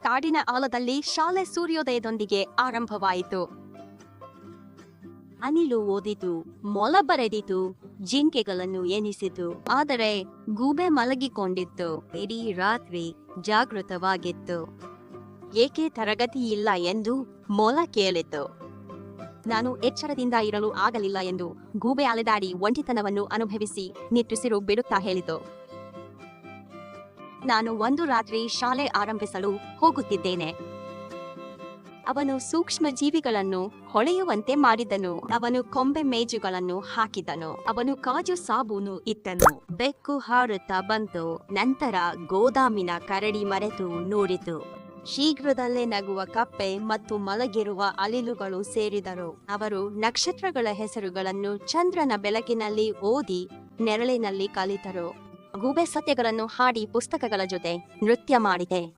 ಕಾಡಿನ ಆಳದಲ್ಲಿ ಶಾಲೆ ಸೂರ್ಯೋದಯದೊಂದಿಗೆ ಆರಂಭವಾಯಿತು. ಅನಿಲು ಓದಿತು, ಮೊಲ ಬರೆದಿತು, ಜಿಂಕೆಗಳನ್ನು ಎನಿಸಿತು. ಆದರೆ ಗೂಬೆ ಮಲಗಿಕೊಂಡಿತ್ತು. ಇಡೀ ರಾತ್ರಿ ಜಾಗೃತವಾಗಿತ್ತು. ಏಕೆ ತರಗತಿ ಇಲ್ಲ ಎಂದು ಮೊಲ ಕೇಳಿತು. ನಾನು ಎಚ್ಚರದಿಂದ ಇರಲು ಆಗಲಿಲ್ಲ ಎಂದು ಗೂಬೆ ಅಲೆದಾಡಿ ಒಂಟಿತನವನ್ನು ಅನುಭವಿಸಿ ನಿಟ್ಟುಸಿರು ಬಿಡುತ್ತಾ ಹೇಳಿತು. ನಾನು ಒಂದು ರಾತ್ರಿ ಶಾಲೆ ಆರಂಭಿಸಲು ಹೋಗುತ್ತಿದ್ದೇನೆ. ಅವನು ಸೂಕ್ಷ್ಮ ಜೀವಿಗಳನ್ನು ಹೊಳೆಯುವಂತೆ ಮಾಡಿದನು. ಅವನು ಕೊಂಬೆ ಮೇಜುಗಳನ್ನು ಹಾಕಿದನು. ಅವನು ಕಾಜು ಸಾಬೂನು ಇಟ್ಟನು. ಬೆಕ್ಕು ಹಾರುತ್ತಾ ಬಂತು. ನಂತರ ಗೋದಾಮಿನ ಕರಡಿ ಮರೆತು ನೋಡಿತು. ಶೀಘ್ರದಲ್ಲೇ ನಗುವ ಕಪ್ಪೆ ಮತ್ತು ಮಲಗಿರುವ ಅಳಿಲುಗಳು ಸೇರಿದರು. ಅವರು ನಕ್ಷತ್ರಗಳ ಹೆಸರುಗಳನ್ನು ಚಂದ್ರನ ಬೆಳಕಿನಲ್ಲಿ ಓದಿ ನೆರಳಿನಲ್ಲಿ ಕಲಿತರು. ಗೂಬೆ ಸತ್ಯಗಳನ್ನು ಹಾಡಿ ಪುಸ್ತಕಗಳ ಜೊತೆ ನೃತ್ಯ ಮಾಡಿದೆ.